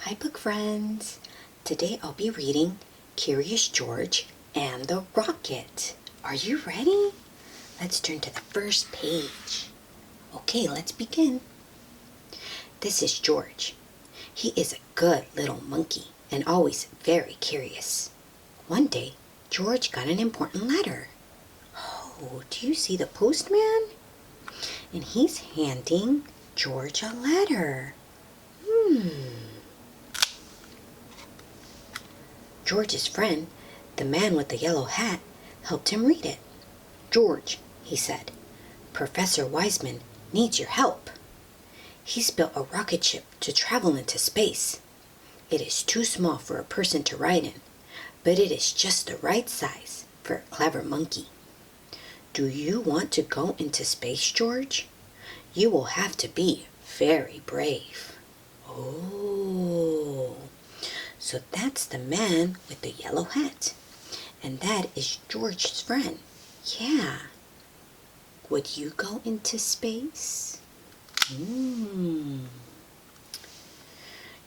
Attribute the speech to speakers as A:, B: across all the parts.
A: Hi book friends! Today I'll be reading Curious George and the Rocket. Are you ready? Let's turn to the first page. Okay, let's begin. This is George. He is a good little monkey and always very curious. One day, George got an important letter. Oh, do you see the postman? And he's handing George a letter. George's friend, the man with the yellow hat, helped him read it. "George," he said, "Professor Wiseman needs your help. He's built a rocket ship to travel into space. It is too small for a person to ride in, but it is just the right size for a clever monkey. Do you want to go into space, George? You will have to be very brave." Oh, so that's the man with the yellow hat. And that is George's friend. Yeah. Would you go into space?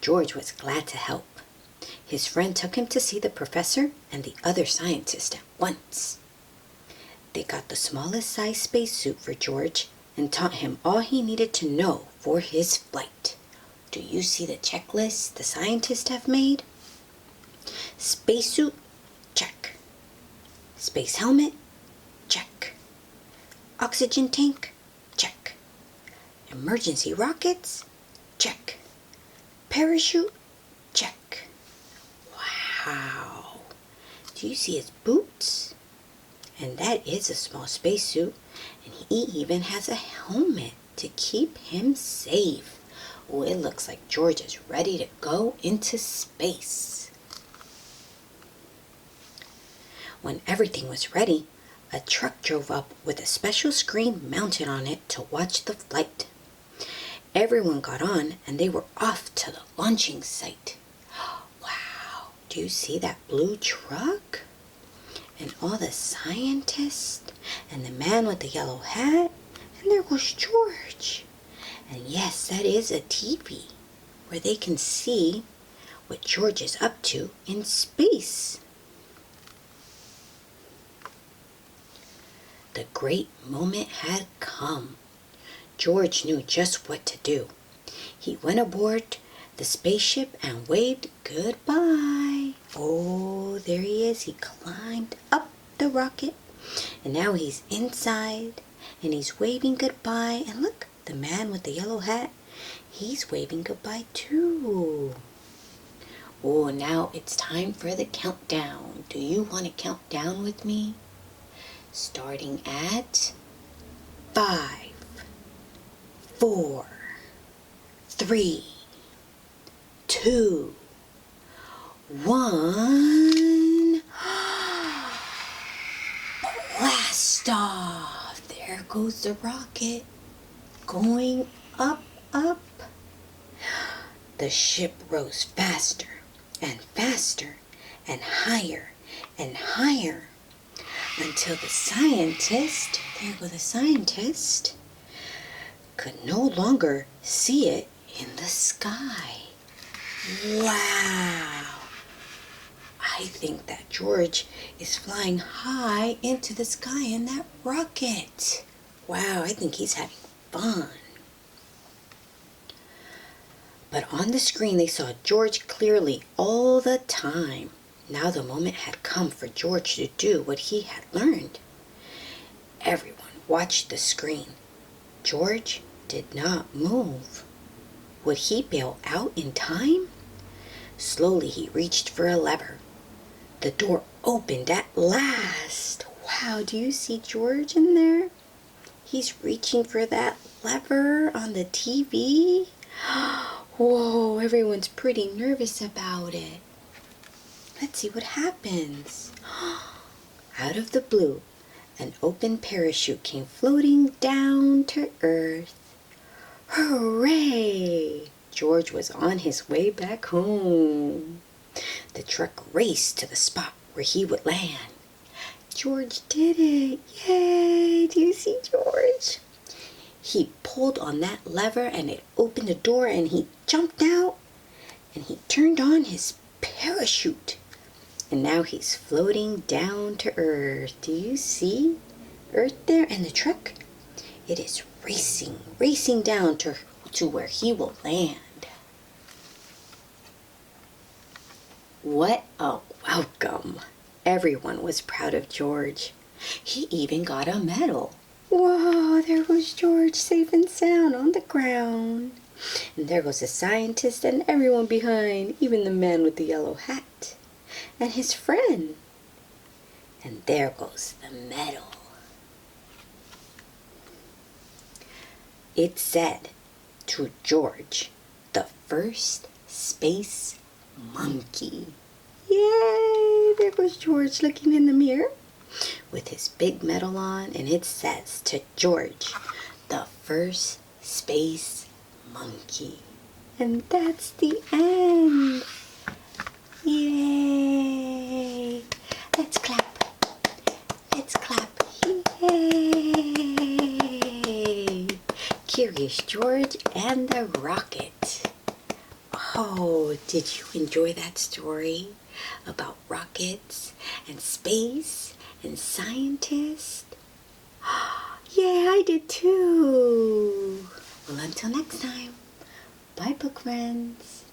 A: George was glad to help. His friend took him to see the professor and the other scientist at once. They got the smallest size spacesuit for George and taught him all he needed to know for his flight. Do you see the checklist the scientists have made? Spacesuit, check. Space helmet, check. Oxygen tank, check. Emergency rockets, check. Parachute, check. Wow. Do you see his boots? And that is a small spacesuit, and he even has a helmet to keep him safe. Oh, it looks like George is ready to go into space. When everything was ready, a truck drove up with a special screen mounted on it to watch the flight. Everyone got on and they were off to the launching site. Wow, do you see that blue truck? And all the scientists and the man with the yellow hat, and there goes George. And yes, that is a TV where they can see what George is up to in space. The great moment had come. George knew just what to do. He went aboard the spaceship and waved goodbye. Oh, there he is. He climbed up the rocket, and now he's inside, and he's waving goodbye. And look, the man with the yellow hat, he's waving goodbye too. Oh, now it's time for the countdown. Do you want to count down with me? Starting at 5, 4, 3, 2, 1. Blast off! There goes the rocket, going up, up. The ship rose faster and faster and higher and higher until the scientist, there goes the scientist, could no longer see it in the sky. Wow! I think that George is flying high into the sky in that rocket. Wow, I think he's having fun. But on the screen they saw George clearly all the time. Now the moment had come for George to do what he had learned. Everyone watched the screen. George did not move. Would he bail out in time? Slowly he reached for a lever. The door opened at last. Wow, do you see George in there? He's reaching for that lever on the TV. Whoa, everyone's pretty nervous about it. Let's see what happens. Out of the blue, an open parachute came floating down to earth. Hooray! George was on his way back home. The truck raced to the spot where he would land. George did it! Yay! Do you see George? He pulled on that lever and it opened the door and he jumped out and he turned on his parachute. And now he's floating down to Earth. Do you see Earth there and the truck? It is racing down to where he will land. What a welcome! Everyone was proud of George. He even got a medal. Whoa, there goes George, safe and sound on the ground. And there goes the scientist and everyone behind, even the man with the yellow hat. And his friend. And there goes the medal. It said, to George, the first space monkey. Yay! There goes George looking in the mirror with his big medal on, and it says, to George, the first space monkey. And that's the end. Yay! Let's clap. Let's clap. Yay! Curious George and the rocket. Oh, did you enjoy that story about rockets and space and scientists? Yeah, I did too. Well, until next time. Bye, book friends.